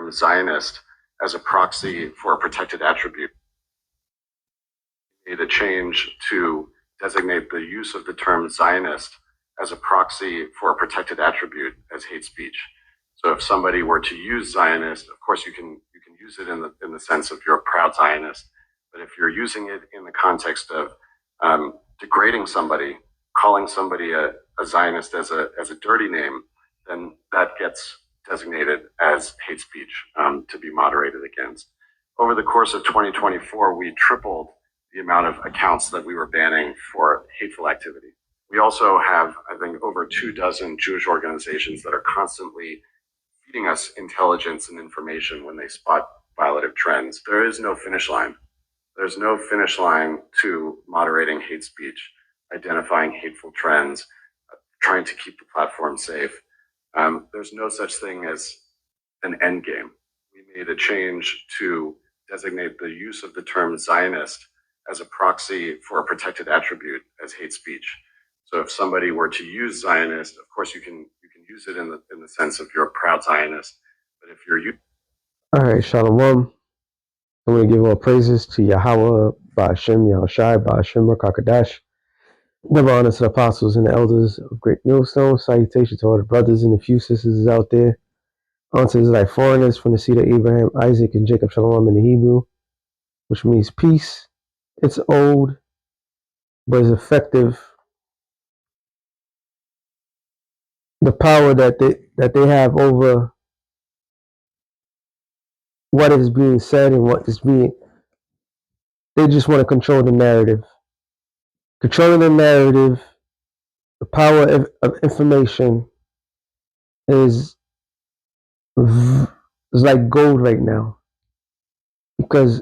term Zionist as a proxy for a protected attribute. We made a change to designate the use of the term Zionist as a proxy for a protected attribute as hate speech. So if somebody were to use Zionist, of course you can use it in the sense of you're a proud Zionist, but if you're using it in the context of degrading somebody, calling somebody a Zionist as a dirty name, then that gets designated as hate speech to be moderated against. Over the course of 2024, we tripled the amount of accounts that we were banning for hateful activity. We also have, I think, over 24 Jewish organizations that are constantly feeding us intelligence and information when they spot violative trends. There is no finish line. There's no finish line to moderating hate speech, identifying hateful trends, trying to keep the platform safe. There's no such thing as an end game. We made a change to designate the use of the term Zionist as a proxy for a protected attribute as hate speech. So if somebody were to use Zionist, of course you can use it in the sense of you're a proud Zionist, but if you're all right, Shalom. I'm going to give all praises to Yahweh, Ba'ashem, Yahushai, Ba'ashem, Rakakadash. Double honor to the apostles and the elders of Great Millstone. Salutation to all the brothers and a few sisters out there. Unto the like foreigners from the seed of Abraham, Isaac, and Jacob, Shalom in the Hebrew, which means peace. It's old, but it's effective. The power that they have over what is being said and what is being, they just want to control the narrative. Controlling the narrative, the power of information is like gold right now, because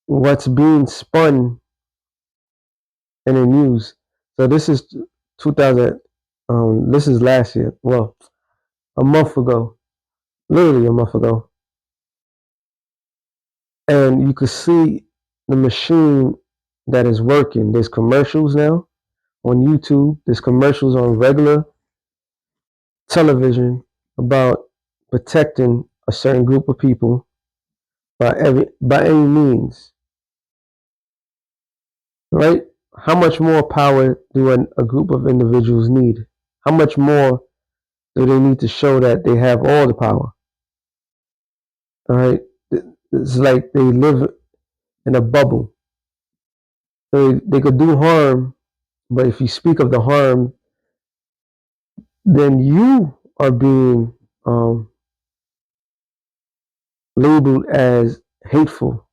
what's being spun in the news. So this is 2000. This is last year. Well, a month ago, literally a month ago, and you could see the machine that is working. There's commercials now on YouTube. There's commercials on regular television about protecting a certain group of people by any means. Right? How much more power do a group of individuals need? How much more do they need to show that they have all the power? All right? It's like they live in a bubble. So they could do harm, but if you speak of the harm, then you are being labeled as hateful.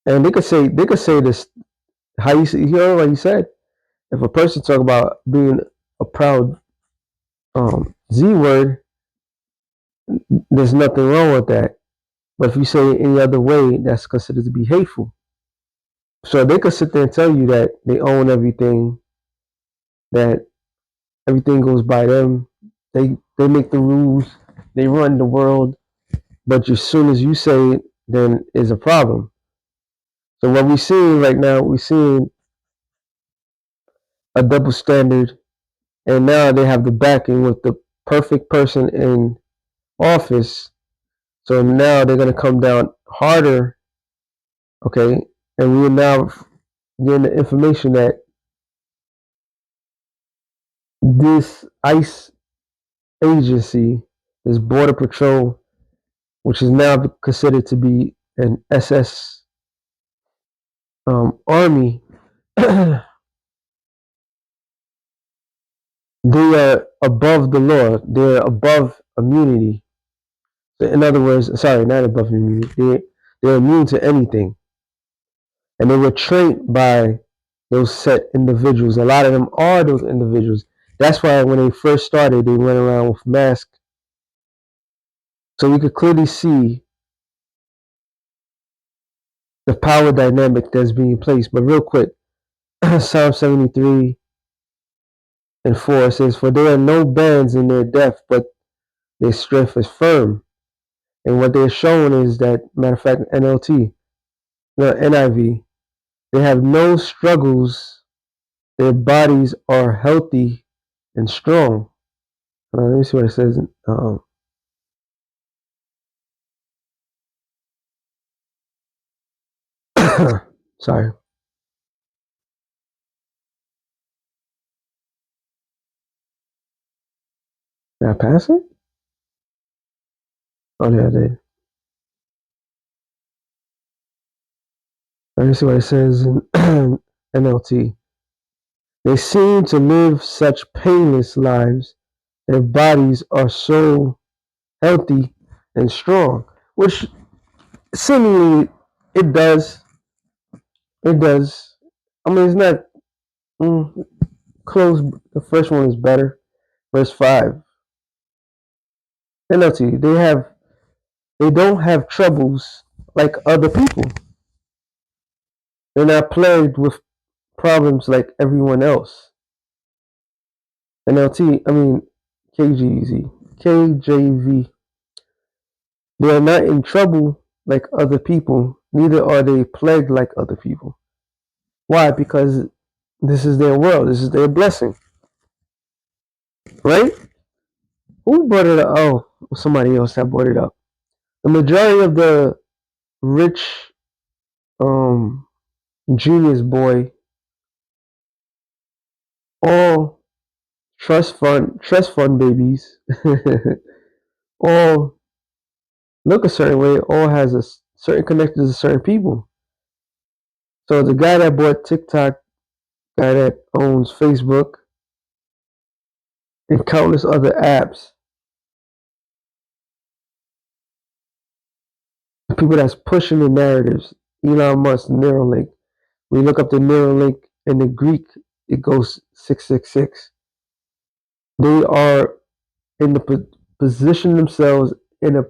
And they could say this, how you hear what he said. If a person talk about being a proud Z word, there's nothing wrong with that. But if you say it any other way, that's considered to be hateful. So they could sit there and tell you that they own everything, that everything goes by them. They make the rules, they run the world. But as soon as you say it, then is a problem. So what we're seeing right now, we're seeing a double standard, and now they have the backing with the perfect person in office. So now they're going to come down harder, okay? And we're now getting the information that this ICE agency, this Border Patrol, which is now considered to be an SS army, they are above the law. They're above immunity. In other words, sorry, not above immunity. They're immune to anything. And they were trained by those set individuals. A lot of them are those individuals. That's why when they first started, they went around with masks. So we could clearly see the power dynamic that's being placed. But real quick, Psalm 73 and 4 says, "For there are no bands in their death, but their strength is firm." And what they're showing is that, matter of fact, NLT, the NIV, they have no struggles. Their bodies are healthy and strong. Let me see what it says. Sorry. Did I pass it? Oh, yeah, I did. Let me see what it says in NLT. They seem to live such painless lives. Their bodies are so healthy and strong, which seemingly it does. It does. I mean, it's not close. The first one is better. Verse 5. NLT. They don't have troubles like other people. They're not plagued with problems like everyone else. NLT. I mean KGZ. KJV. They are not in trouble like other people, neither are they plagued like other people. Why? Because this is their world, this is their blessing, right? Who brought it up? Oh, somebody else that brought it up. The majority of the rich um, genius boy, all trust fund babies, all look a certain way, all has a certain connection to certain people. So the guy that bought TikTok, guy that owns Facebook, and countless other apps, the people that's pushing the narratives, Elon Musk, Neuralink. When you look up the Neuralink in the Greek, it goes 666. They are in the position themselves in a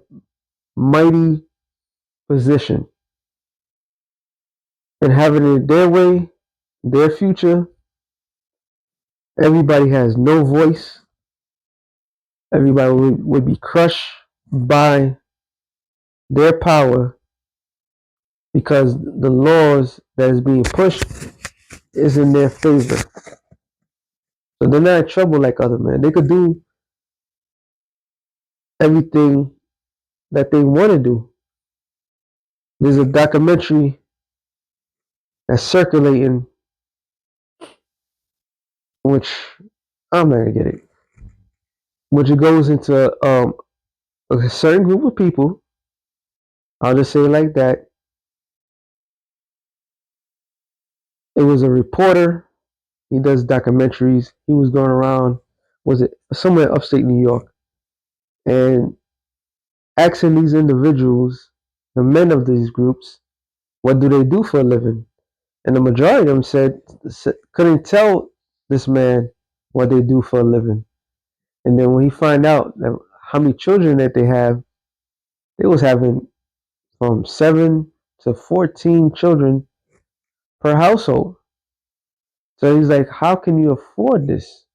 mighty position and having it their way, their future. Everybody has no voice. Everybody would be crushed by their power because the laws that is being pushed is in their favor. So they're not in trouble like other men. They could do everything that they want to do. There's a documentary that's circulating, which I'm not gonna get it, which it goes into a certain group of people. I'll just say it like that. It was a reporter. He does documentaries. He was going around, was it somewhere upstate New York, and asking these individuals, the men of these groups, what do they do for a living? And the majority of them couldn't tell this man what they do for a living. And then when he find out that how many children that they was having from 7 to 14 children per household. So he's like, how can you afford this?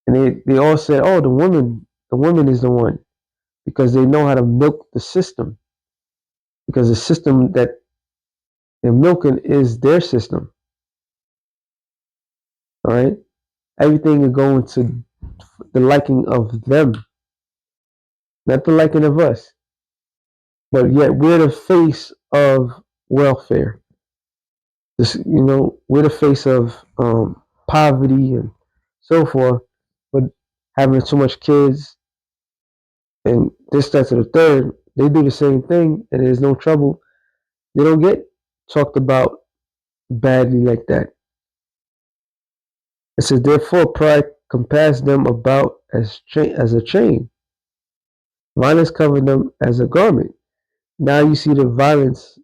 And they all said, oh, the woman is the one because they know how to milk the system because the system that they're milking is their system. All right. Everything is going to the liking of them, not the liking of us. But yet we're the face of welfare. This, we're the face of poverty and so forth. But having too much kids and this, that, to the third, they do the same thing, and there's no trouble. They don't get talked about badly like that. It says, therefore, pride compass them about as a chain. Violence covered them as a garment. Now you see the violence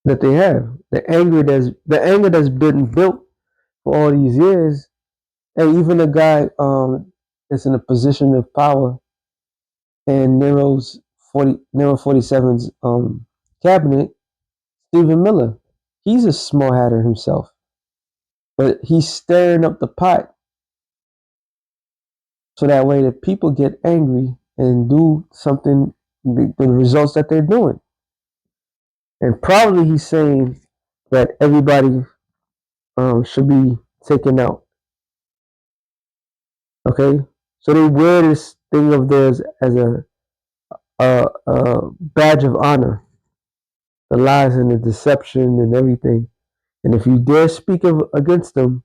that they have, the anger that's been built for all these years, and even a guy that's in a position of power in Nero 47's cabinet, Stephen Miller. He's a small hatter himself, but he's stirring up the pot so that way the people get angry and do something with the results that they're doing. And probably he's saying that everybody should be taken out. Okay, so they wear this thing of theirs as a badge of honor. the lies and the deception and everything. And if you dare speak against them,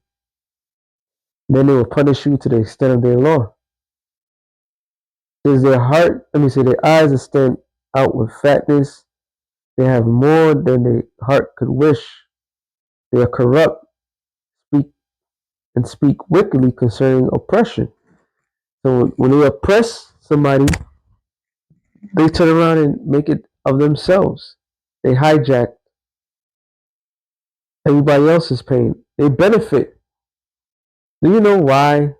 then they will punish you to the extent of their law. Is their heart, let me say, their eyes are stand out with fatness. They have more than their heart could wish. They are corrupt, speak and speak wickedly concerning oppression. So when they oppress somebody, they turn around and make it of themselves. They hijack everybody else's pain. They benefit. Do you know why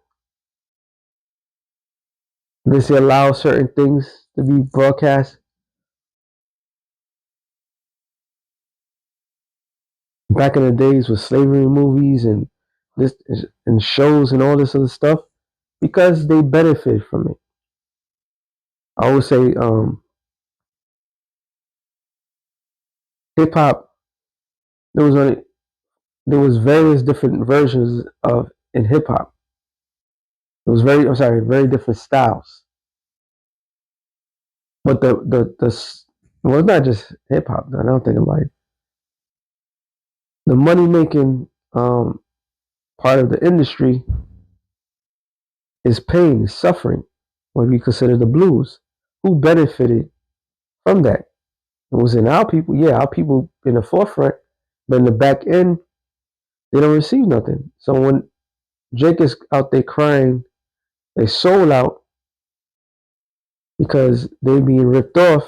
they allow certain things to be broadcast? Back in the days with slavery movies and this and shows and all this other stuff, because they benefit from it. I always say hip hop. There was only there was various different versions of in hip hop. It was very different styles. But the well, it's not just hip hop. I don't think about it. The money making part of the industry is pain, is suffering. What we consider the blues. Who benefited from that? It was in our people. Yeah, our people in the forefront, but in the back end, they don't receive nothing. So when Jake is out there crying, they sold out because they being ripped off.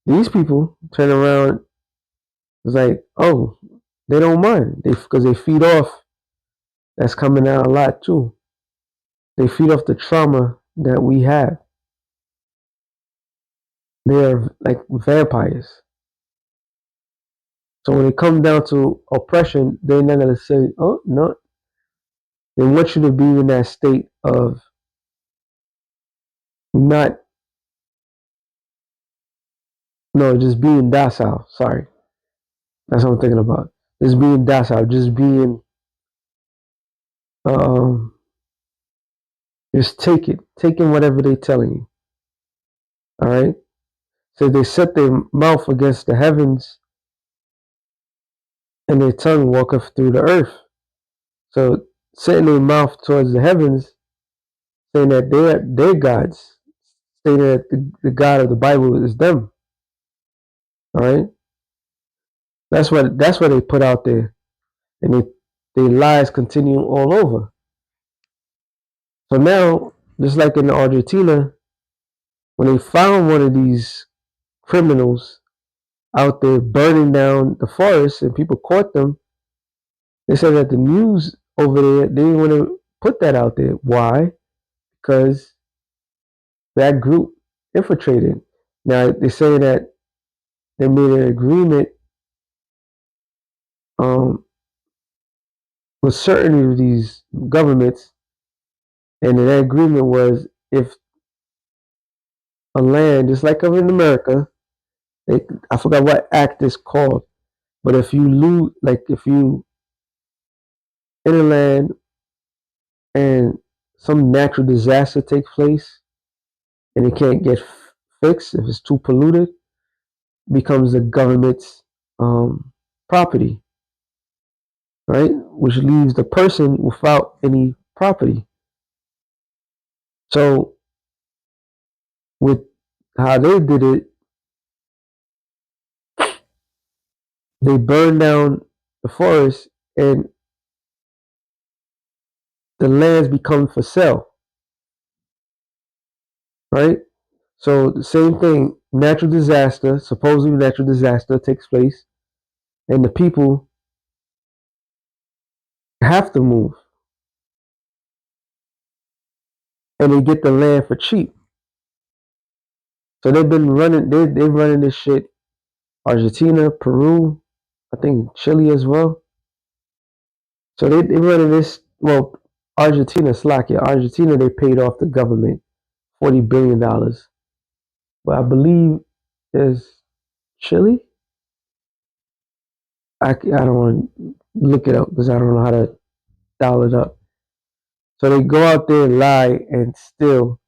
These people turn around. It's like, oh, they don't mind because they feed off. That's coming out a lot too. They feed off the trauma that we have. They're like vampires. So when it comes down to oppression, they're not gonna say, "Oh no." They want you to be in that state of not, no, just being docile. Sorry, that's what I'm thinking about. Just being docile, just being, um, just taking whatever they're telling you. All right. So they set their mouth against the heavens, and their tongue walketh through the earth. So setting their mouth towards the heavens, saying that they're gods, saying that the God of the Bible is them. All right. That's what they put out there, and they lies continue all over. So now, just like in Argentina, when they found one of these criminals out there burning down the forest and people caught them, they said that the news over there, they didn't want to put that out there. Why? Because that group infiltrated. Now they say that they made an agreement um, with certain of these governments, and that agreement was if a land, just like over in America, I forgot what act it's called, but if you loot, like if you in a land and some natural disaster takes place and it can't get fixed, if it's too polluted, becomes the government's property, right? Which leaves the person without any property. So with how they did it, they burned down the forest and the lands become for sale, right? So the same thing, natural disaster, supposedly natural disaster takes place, and the people have to move, and they get the land for cheap. So they've been running, they're running this shit. Argentina, Peru, I think Chile as well. So they're running this. Well, Argentina, Slovakia, Argentina, they paid off the government $40 billion, but I believe there's Chile. I don't want to look it up because I don't know how to dial it up. So they go out there and lie and steal,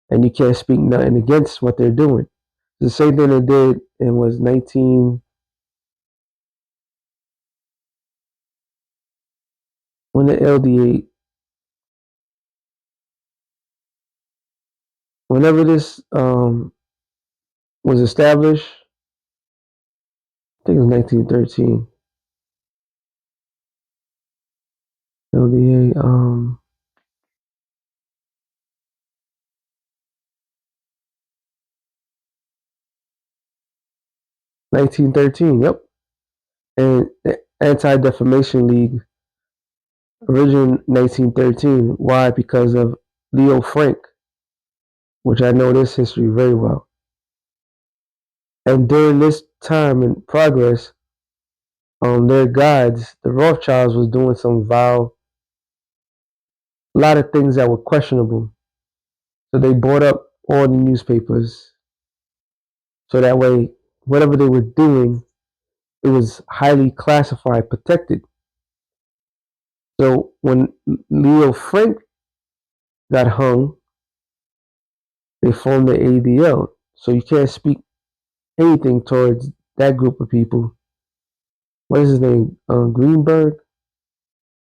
and you can't speak nothing against what they're doing. The same thing they did in was 19. when the LDA, whenever this was established, I think it was 1913. LDA, 1913. Yep. And the Anti-Defamation League originated 1913. Why? Because of Leo Frank, which I know this history very well. And during this time and progress, their guides, the Rothschilds, was doing some vile, a lot of things that were questionable. So they bought up all the newspapers. So that way, whatever they were doing, it was highly classified, protected. So when Leo Frank got hung, they formed the ADL. So you can't speak anything towards that group of people. What is his name? Greenberg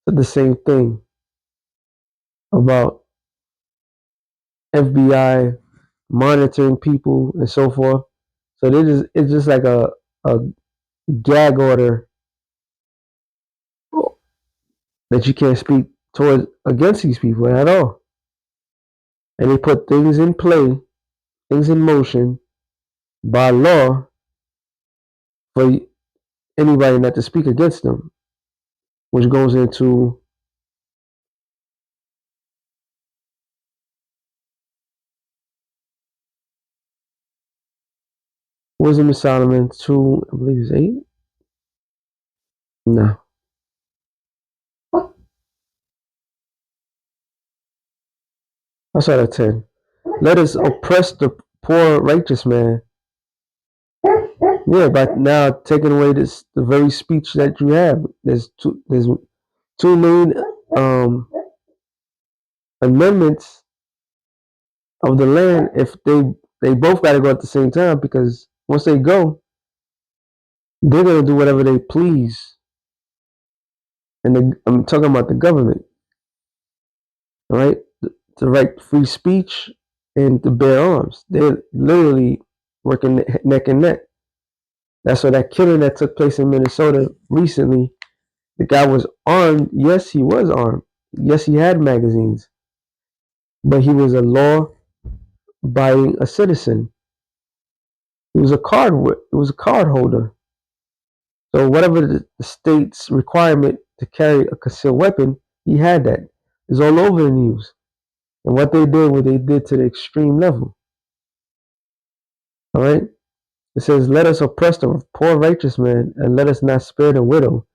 said the same thing about FBI monitoring people and so forth. So it's just like a gag order that you can't speak towards against these people at all. And they put things in play, things in motion by law for anybody not to speak against them, which goes into Wisdom of Solomon 2, I believe it's 8. No. I saw that 10. Let us oppress the poor righteous man. Yeah, but now taking away the very speech that you have. There's two main amendments of the land. If they both got to go at the same time, because once they go, they're gonna do whatever they please. And I'm talking about the government, all right? To right free speech and to bear arms. They're literally working neck and neck. That's why that killing that took place in Minnesota recently. The guy was armed. Yes, he was armed. Yes, he had magazines, but he was a law-abiding a citizen. He was a card. It was a card holder. So whatever the state's requirement to carry a concealed weapon, he had that. It's all over the news. And what they did, what they did to the extreme level. All right. It says, "Let us oppress the poor righteous man, and let us not spare the widow,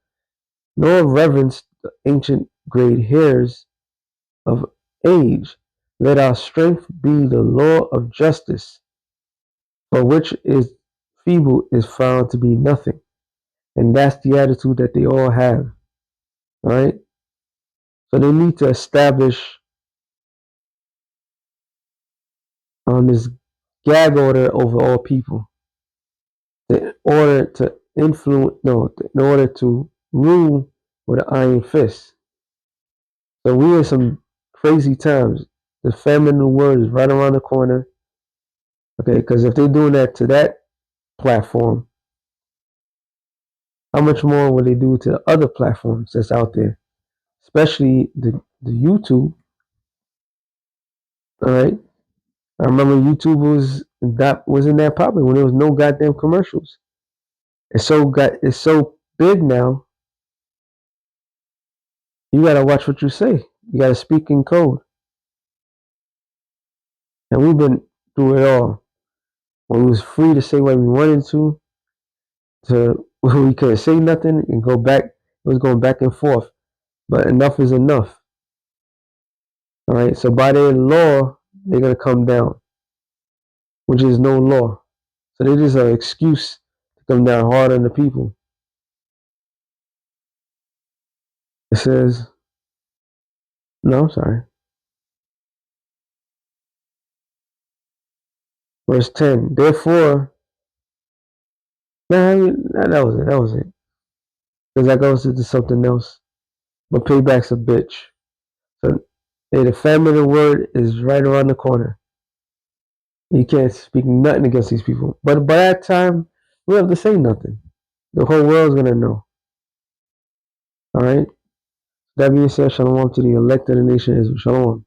nor reverence the ancient grayed hairs of age. Let our strength be the law of justice, for which is feeble is found to be nothing." And that's the attitude that they all have. All right. So they need to establish this gag order over all people in order to influence, no, in order to rule with an iron fist. So we in some crazy times. The famine of the word is right around the corner. Okay, because if they're doing that to that platform, how much more will they do to the other platforms that's out there, especially the YouTube? All right, I remember YouTube wasn't that popular when there was no goddamn commercials. It's so big now. You gotta watch what you say. You gotta speak in code. And we've been through it all. When we was free to say what we wanted to when we couldn't say nothing and go back. It was going back and forth. But enough is enough. All right. So by their law, they're gonna come down, which is no law. So it is an excuse to come down hard on the people. It says, no, I'm sorry. Verse 10. Therefore, nah, that was it. That was it. Because that goes into something else. but payback's a bitch. So, hey, the famine of the word is right around the corner. You can't speak nothing against these people. But by that time, we don't have to say nothing. The whole world's gonna know. All right. That being said, shalom to the elect of the nation Israel. Shalom.